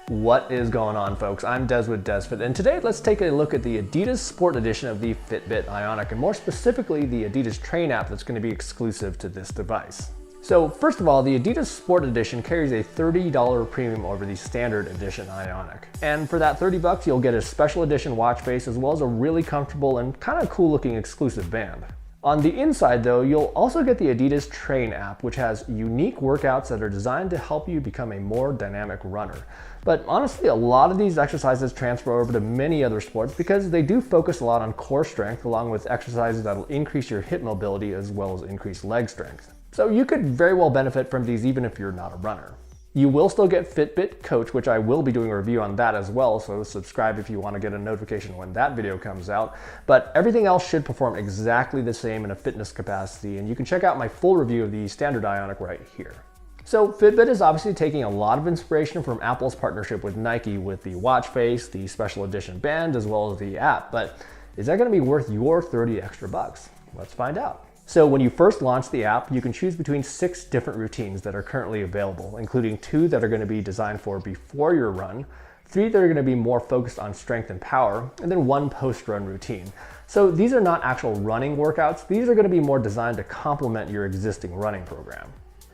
What is going on, folks? I'm Des with DesFit, and today let's take a look at the Adidas Sport Edition of the Fitbit Ionic, and more specifically the Adidas Train app that's going to be exclusive to this device. So first of all, the Adidas Sport Edition carries a $30 premium over the standard edition Ionic. And for that $30, you'll get a special edition watch face as well as a really comfortable and kind of cool looking exclusive band. On the inside though, you'll also get the Adidas Train app, which has unique workouts that are designed to help you become a more dynamic runner. But honestly, a lot of these exercises transfer over to many other sports because they do focus a lot on core strength along with exercises that'll increase your hip mobility as well as increase leg strength. So you could very well benefit from these even if you're not a runner. You will still get Fitbit Coach, which I will be doing a review on that as well, so subscribe if you want to get a notification when that video comes out. But everything else should perform exactly the same in a fitness capacity, and you can check out my full review of the standard Ionic right here. So Fitbit is obviously taking a lot of inspiration from Apple's partnership with Nike with the watch face, the special edition band, as well as the app, but is that going to be worth your 30 extra bucks? Let's find out. So when you first launch the app, you can choose between 6 different routines that are currently available, including 2 that are going to be designed for before your run, 3 that are going to be more focused on strength and power, and then 1 post-run routine. So these are not actual running workouts. These are going to be more designed to complement your existing running program.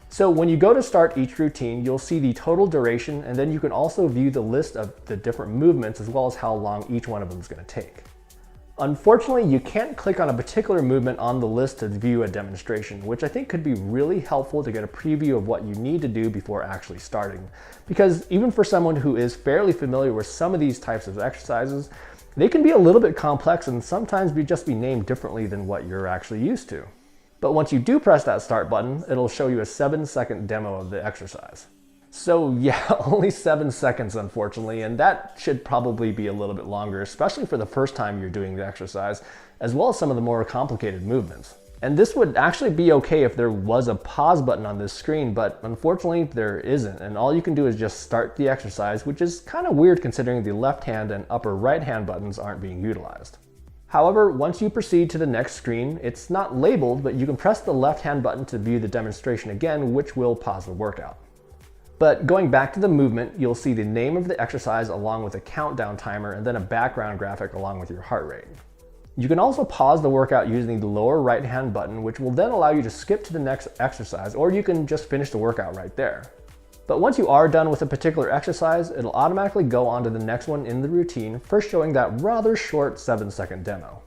So when you go to start each routine, you'll see the total duration, and then you can also view the list of the different movements as well as how long each one of them is going to take. Unfortunately, you can't click on a particular movement on the list to view a demonstration, which I think could be really helpful to get a preview of what you need to do before actually starting. Because even for someone who is fairly familiar with some of these types of exercises, they can be a little bit complex and sometimes just be named differently than what you're actually used to. But once you do press that start button, it'll show you a 7-second demo of the exercise. So yeah, only 7 seconds unfortunately, and that should probably be a little bit longer, especially for the first time you're doing the exercise, as well as some of the more complicated movements. And this would actually be okay if there was a pause button on this screen, but unfortunately there isn't, and all you can do is just start the exercise, which is kind of weird considering the left hand and upper right hand buttons aren't being utilized. However, once you proceed to the next screen, it's not labeled, but you can press the left hand button to view the demonstration again, which will pause the workout. But going back to the movement, you'll see the name of the exercise along with a countdown timer and then a background graphic along with your heart rate. You can also pause the workout using the lower right hand button, which will then allow you to skip to the next exercise, or you can just finish the workout right there. But once you are done with a particular exercise, it'll automatically go on to the next one in the routine, first showing that rather short 7-second demo.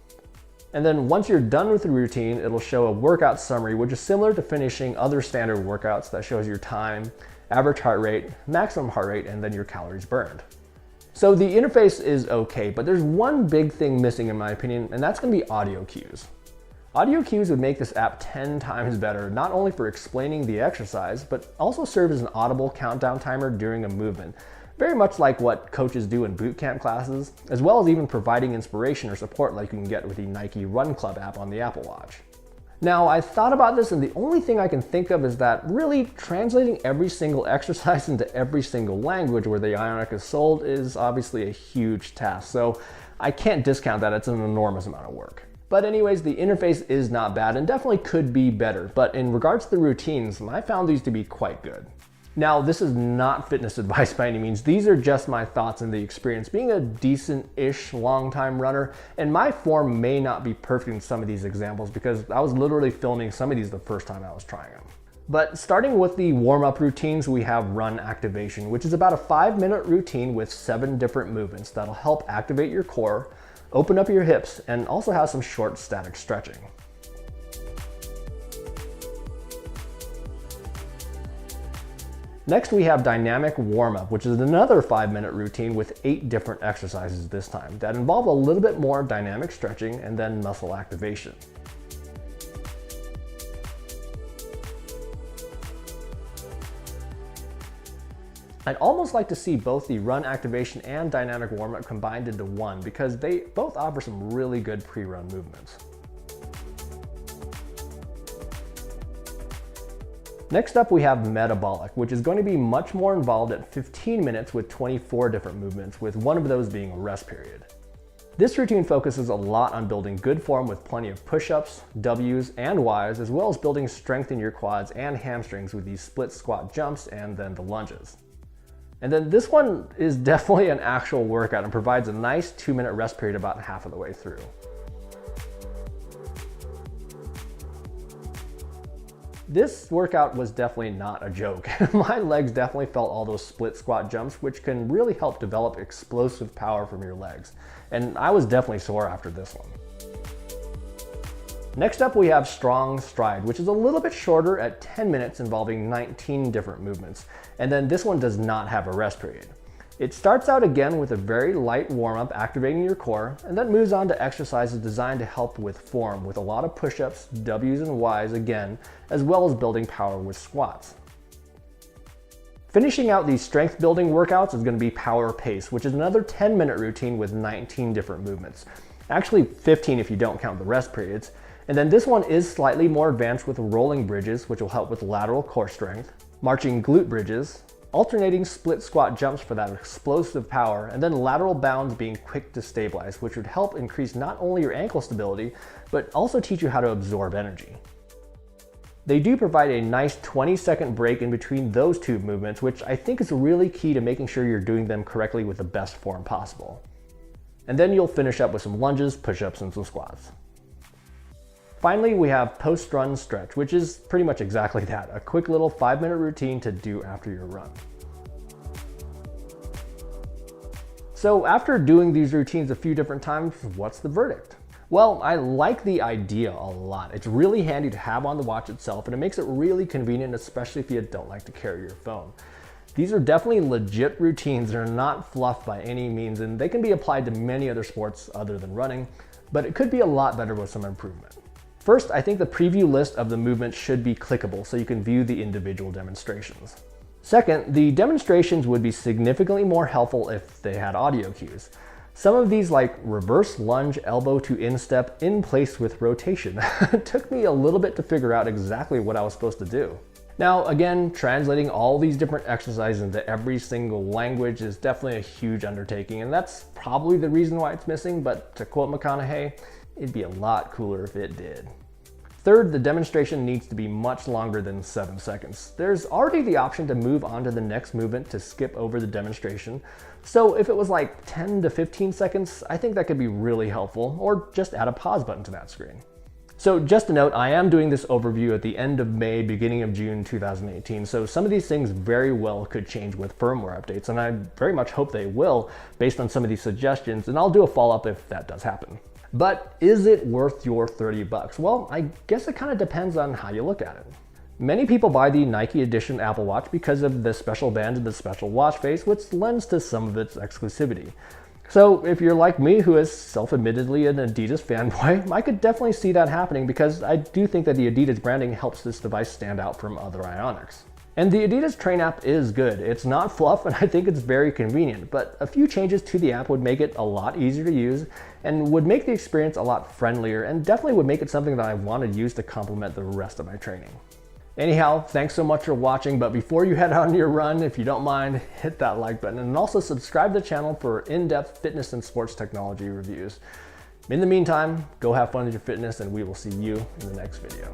And then once you're done with the routine, it'll show a workout summary, which is similar to finishing other standard workouts that shows your time, average heart rate, maximum heart rate, and then your calories burned. So the interface is okay, but there's one big thing missing in my opinion, and that's going to be audio cues. Audio cues would make this app 10 times better, not only for explaining the exercise, but also serve as an audible countdown timer during a movement, very much like what coaches do in boot camp classes, as well as even providing inspiration or support like you can get with the Nike Run Club app on the Apple Watch. Now, I thought about this and the only thing I can think of is that really translating every single exercise into every single language where the Ionic is sold is obviously a huge task, so I can't discount that. It's an enormous amount of work. But anyways, the interface is not bad and definitely could be better, but in regards to the routines, I found these to be quite good. Now, this is not fitness advice by any means. These are just my thoughts and the experience. Being a decent-ish long-time runner, and my form may not be perfect in some of these examples because I was literally filming some of these the first time I was trying them. But starting with the warm-up routines, we have run activation, which is about a 5-minute routine with 7 different movements that'll help activate your core, open up your hips, and also have some short static stretching. Next, we have dynamic warm-up, which is another 5-minute routine with 8 different exercises this time that involve a little bit more dynamic stretching and then muscle activation. I'd almost like to see both the run activation and dynamic warm-up combined into one because they both offer some really good pre-run movements. Next up, we have metabolic, which is going to be much more involved at 15 minutes with 24 different movements, with one of those being a rest period. This routine focuses a lot on building good form with plenty of push-ups, W's, and Y's, as well as building strength in your quads and hamstrings with these split squat jumps and then the lunges. And then this one is definitely an actual workout and provides a nice 2-minute rest period about half of the way through. This workout was definitely not a joke. My legs definitely felt all those split squat jumps, which can really help develop explosive power from your legs. And I was definitely sore after this one. Next up, we have strong stride, which is a little bit shorter at 10 minutes involving 19 different movements. And then this one does not have a rest period. It starts out again with a very light warm-up activating your core, and then moves on to exercises designed to help with form with a lot of push-ups, W's and Y's again, as well as building power with squats. Finishing out these strength building workouts is going to be power pace, which is another 10-minute routine with 19 different movements. Actually 15 if you don't count the rest periods. And then this one is slightly more advanced with rolling bridges, which will help with lateral core strength, marching glute bridges, alternating split squat jumps for that explosive power, and then lateral bounds being quick to stabilize, which would help increase not only your ankle stability, but also teach you how to absorb energy. They do provide a nice 20-second break in between those two movements, which I think is really key to making sure you're doing them correctly with the best form possible. And then you'll finish up with some lunges, push-ups, and some squats. Finally, we have post-run stretch, which is pretty much exactly that, a quick little 5-minute routine to do after your run. So after doing these routines a few different times, what's the verdict? Well, I like the idea a lot. It's really handy to have on the watch itself, and it makes it really convenient, especially if you don't like to carry your phone. These are definitely legit routines. They're not fluff by any means, and they can be applied to many other sports other than running, but it could be a lot better with some improvement. First, I think the preview list of the movements should be clickable so you can view the individual demonstrations. Second, the demonstrations would be significantly more helpful if they had audio cues. Some of these, like reverse lunge, elbow to instep in place with rotation, took me a little bit to figure out exactly what I was supposed to do. Now, again, translating all these different exercises into every single language is definitely a huge undertaking, and that's probably the reason why it's missing, but to quote McConaughey, it'd be a lot cooler if it did. Third, the demonstration needs to be much longer than 7 seconds. There's already the option to move on to the next movement to skip over the demonstration. So if it was like 10 to 15 seconds, I think that could be really helpful, or just add a pause button to that screen. So just a note, I am doing this overview at the end of May, beginning of June 2018, so some of these things very well could change with firmware updates, and I very much hope they will based on some of these suggestions, and I'll do a follow-up if that does happen. But is it worth your $30? Well, I guess it kind of depends on how you look at it. Many people buy the Nike Edition Apple Watch because of the special band and the special watch face, which lends to some of its exclusivity. So if you're like me, who is self-admittedly an Adidas fanboy, I could definitely see that happening because I do think that the Adidas branding helps this device stand out from other Ionics. And the Adidas Train app is good. It's not fluff, and I think it's very convenient, but a few changes to the app would make it a lot easier to use and would make the experience a lot friendlier, and definitely would make it something that I want to use to complement the rest of my training. Anyhow, thanks so much for watching, but before you head on your run, if you don't mind, hit that like button and also subscribe to the channel for in-depth fitness and sports technology reviews. In the meantime, go have fun with your fitness, and we will see you in the next video.